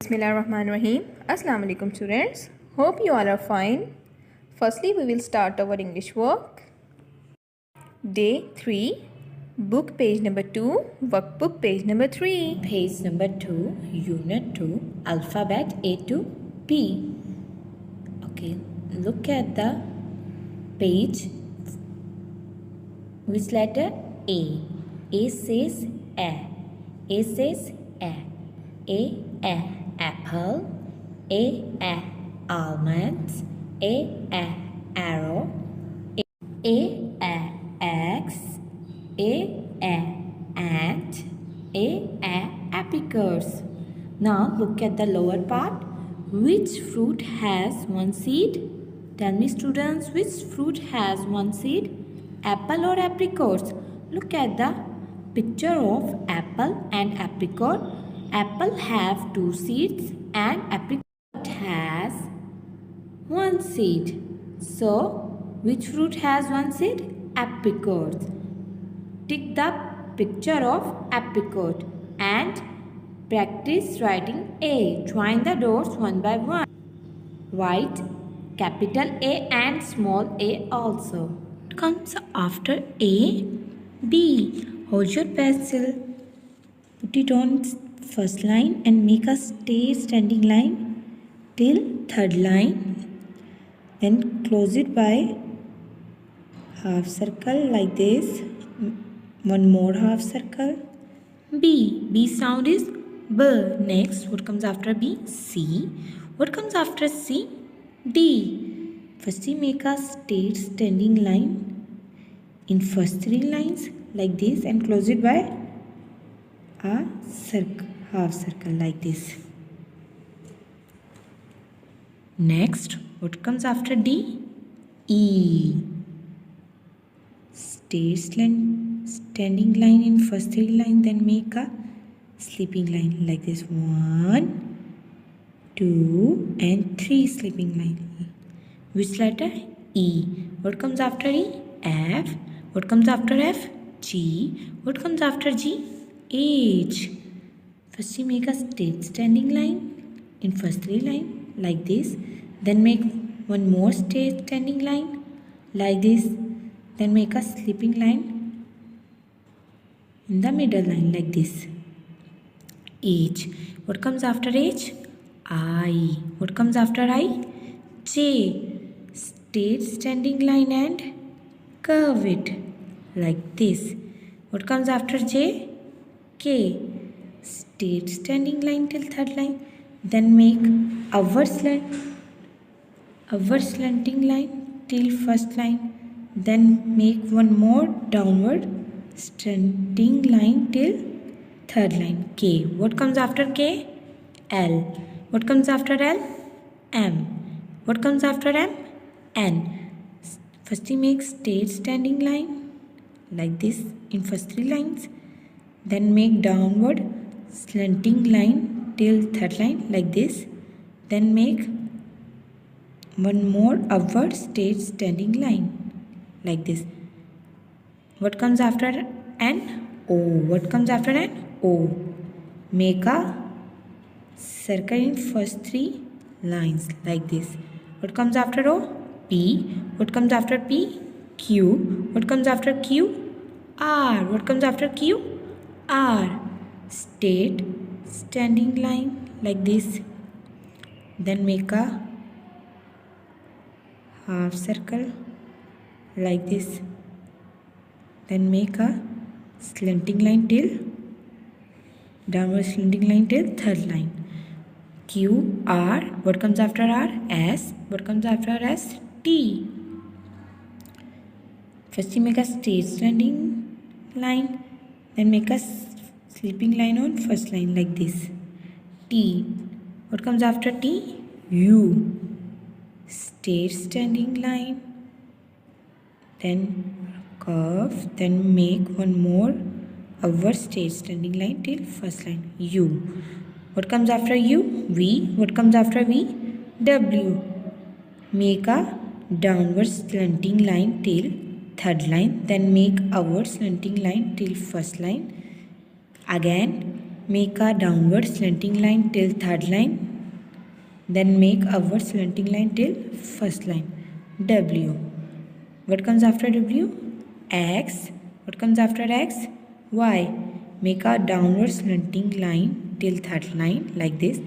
Bismillahirrahmanirrahim. Assalamu alaikum students. Hope you all are fine. Firstly, we will start our English work. Day 3, book page number 2, workbook page number 3. Page number 2, Unit 2, Alphabet A to B. Okay, look at the page. Which letter? A. A says A. A says A. A apple. A almonds. A arrow. A eggs. A ant. A apricots. Now look at the lower part. Which fruit has one seed? Tell me students, which fruit has one seed? Apple or apricots? Look at the picture of apple and apricot. Apple have two seeds and apricot has one seed. So, which fruit has one seed? Apricot. Tick the picture of apricot and practice writing A. Join the dots one by one. Write capital A and small a also. What comes after A? B. Hold your pencil. Put it on first line and make a standing line till third line. Then close it by half circle like this. One more half circle. B. B sound is B. Next, what comes after B? C. What comes after C? D. First, we make a standing line in first three lines like this and close it by a circle, half circle like this. Next, what comes after D? E. Standing line in first three line, then make a sleeping line like this. 1, 2 and 3 sleeping line. Which letter? E. What comes after E? F. What comes after F? G. What comes after G? H. First you make a standing line in first three line like this. Then make one more standing line like this. Then make a sleeping line in the middle line like this. H. What comes after H? I. What comes after I? J. Standing line and curve it like this. What comes after J? K. Standing line till third line. Then make upward slanting line till first line. Then make one more downward slanting line till third line. K. What comes after K? L. What comes after L? M. What comes after M? N. First you make standing line like this in first three lines. Then make downward slanting line till third line like this. Then make one more upward standing line like this. What comes after N? O. What comes after N? O. Make a circle in first three lines like this. What comes after O? P. What comes after P? Q. What comes after Q? R. What comes after Q? R. Standing line like this. Then make a half circle like this. Then make a slanting line till downward slanting line till third line. Q, R. What comes after R? S. What comes after S? T. First you make a standing line, then make a sleeping line on first line like this. T. What comes after T? U. Standing line, then curve, then make one more upward standing line till first line. U. What comes after U? V. What comes after V? W. Make a downward slanting line till third line, then make upward slanting line till first line. Again make a downward slanting line till third line. Then make upward slanting line till first line. W. What comes after W? X. What comes after X? Y. Make a downward slanting line till third line like this.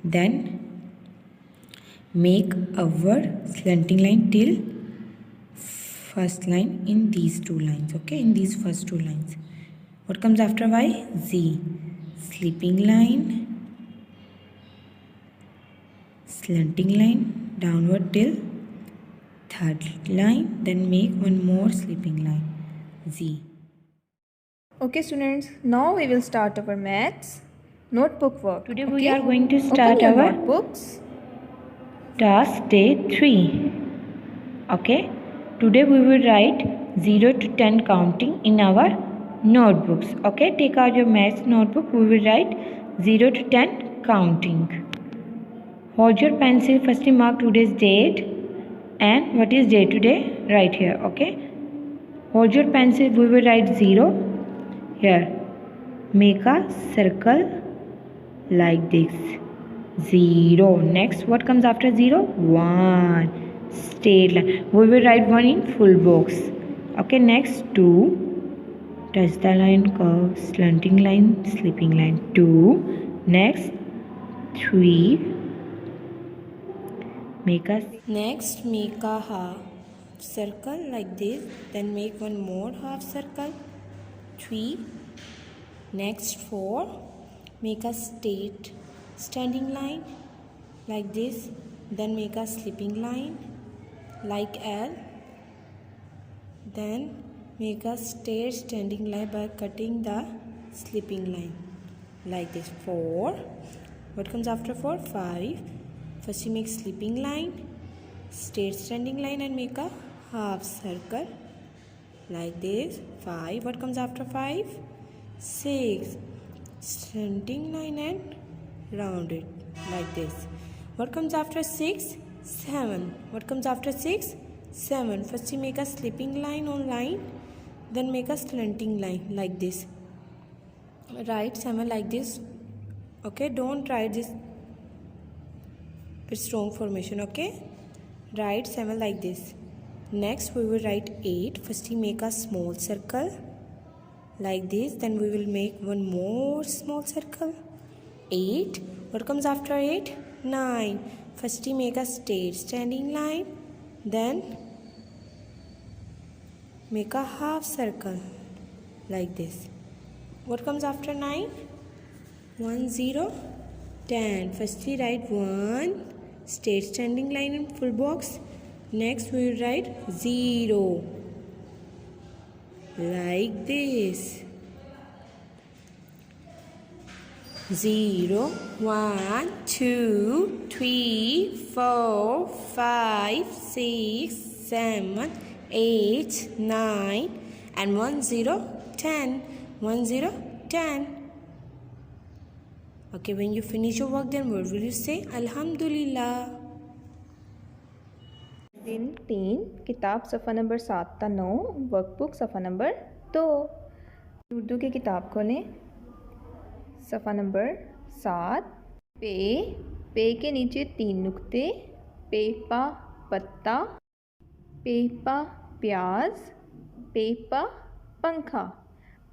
Then make upward slanting line till first line in these two lines. Okay, in these first two lines. What comes after Y? Z. Sleeping line, slanting line, downward till third line, then make one more sleeping line, Z. Okay students, now we will start our maths notebook work. Today okay? we are going to start Open your our notebooks. task day 3. Okay, today we will write 0 to 10 counting in our notebooks. Okay, take out your maths notebook. We will write 0 to 10 counting. Hold your pencil. Firstly mark today's date and what is day today right here. Okay, hold your pencil. We will write 0 here. Make a circle like this. 0. Next, what comes after 0? 1. Straight line. We will write 1 in full box. Okay, next 2. Touch the line, curve, slanting line, sleeping line. 2. Next 3. Make a half circle like this. Then make one more half circle. 3. Next 4. Make a straight standing line like this. Then make a sleeping line like L. Then make a straight standing line by cutting the sleeping line like this. 4. What comes after 4? 5. First you make sleeping line, straight standing line and make a half circle like this. 5. What comes after 5? 6. Standing line and round it like this. What comes after 6? 7. What comes after 6? 7. First you make a sleeping line on line, then make a slanting line like this. Write 7 like this. Okay, don't write this, it's wrong formation. Okay, write 7 like this. Next we will write 8. First you make a small circle like this, then we will make one more small circle. 8. What comes after 8? 9. First you make a straight standing line, then make a half circle like this. What comes after 9? 1 0 10. First we write 1 straight standing line in full box. Next we will write 0 like this. 0 1 2 3 4 5 6 7 8 9 and 1 0 10. 1 0 10. Okay, when you finish your work, then what will you say? Alhamdulillah. दिन 3 किताब सफ़ा number 7 ता 9 workbook सफ़ा number 2। Urdu की किताब खोलें। सफ़ा number 7। पे के नीचे 3 नुक्ते, पेपा पत्ता, पेपा प्याज, पेपा पंखा।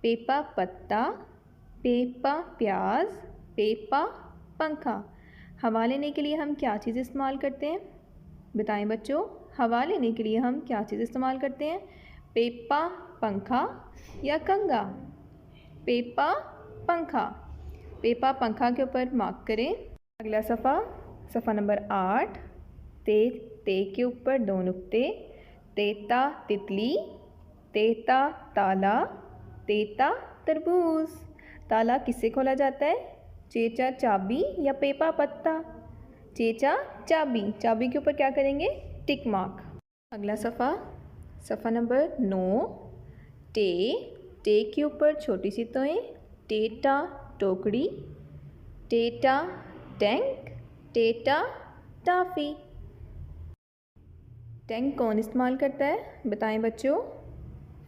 पेपा पत्ता, पेपा प्याज, पेपा पंखा। हवा लेने के लिए हम क्या चीज़ इस्तेमाल करते हैं? बताएं बच्चों, हवा लेने के लिए हम क्या चीज़ इस्तेमाल करते हैं? पेपा पंखा या कंगा? पेपा पंखा। पेपा पंखा के ऊपर मार्क करें। अगला सफ़ा नंबर 8। ते के ऊपर 2 नुक्ते, तेता तितली, तेता ताला, तेता तरबूज। ताला किससे खोला जाता है? चेचा चाबी या पेपा पत्ता? चेचा चाबी। चाबी के ऊपर क्या करेंगे? Tick mark. अगला सफ़ा नंबर 9। टे के ऊपर छोटी सी तोएं, टेटा टोकरी, टेटा टैंक, टेटा टाफ़ी। टैंक कौन इस्तेमाल करता है? बताएं बच्चों।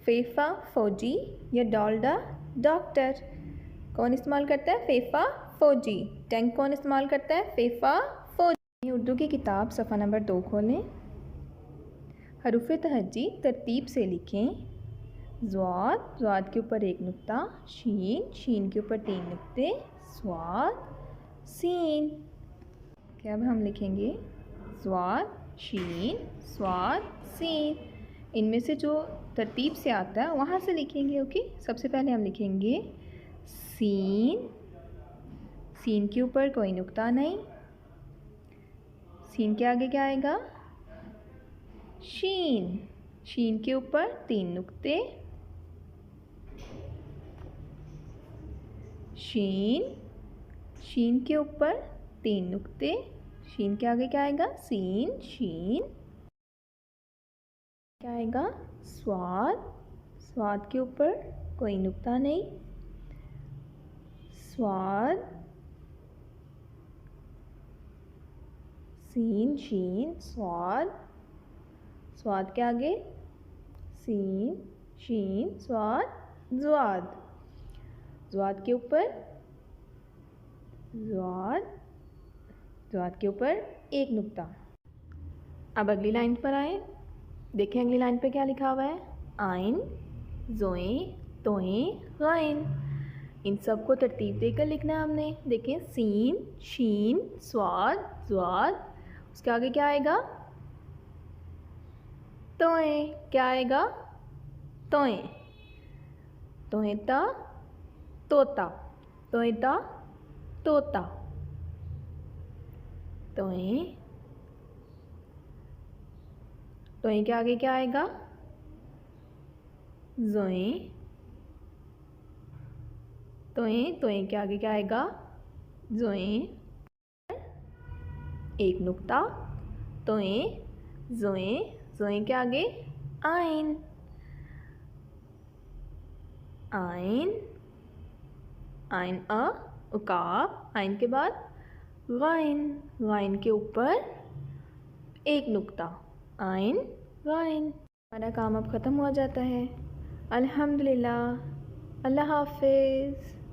फेफा फौजी या डॉल्डा डॉक्टर? कौन इस्तेमाल करता है? फ़ेफ़ा फ़ौजी। टंग कौन इस्तेमाल करता है? फ़ेफ़ा फ़ौजी। उर्दू की किताब सफ़ा नंबर 2 खोलें। हरूफ़ तहज्जी तरतीब से लिखें। ज़्वाद, ज़्वाद के ऊपर एक नुक्ता, शीन, शीन के ऊपर 3 नुक्ते, स्वाद, सीन। क्या अब हम लिखेंगे ज़्वाद, शीन, स्वाद, सीन। इनमें से जो तरतीब से आता है वहाँ से लिखेंगे। ओके, सबसे पहले हम लिखेंगे सीन, सीन के ऊपर कोई नुक्ता नहीं, सीन के आगे क्या आएगा? शीन, शीन के ऊपर 3 नुक्ते, शीन, शीन के ऊपर 3 नुक्ते, शीन के आगे क्या आएगा? सीन, शीन। क्या आएगा? स्वाद, स्वाद के ऊपर कोई नुक्ता नहीं, स्वाद, सीन, शीन, स्वाद, स्वाद के आगे सीन, शीन, स्वाद, ज़्वाद, ज़्वाद के ऊपर ज़्वाद, ज़्वाद के ऊपर एक नुक्ता। अब अगली लाइन पर आए। देखें अगली लाइन पे क्या लिखा हुआ है? आइन, ज़ोए, तोए, गाइन। इन सब को तरतीब देकर लिखना है हमने। देखें सीन, शीन, स्वाद, ज़्वाद, उसके आगे क्या आएगा? तोए। क्या आएगा? तोए, तोएता, तोता, तोएता, तोता, तोए, तोए के आगे क्या आएगा? ज़ोए, तोए, तोए के आगे क्या आएगा? ज़ोए, एक नुक्ता, तोए, ज़ोए, ज़ोए के आगे आइन, आइन, आइन उकाब, आइन के बाद गाइन, गाइन के ऊपर एक नुक्ता, आइन, गाइन। हमारा काम अब ख़त्म हो जाता है। अल्हम्दुलिल्लाह। अल्लाह हाफ़िज़।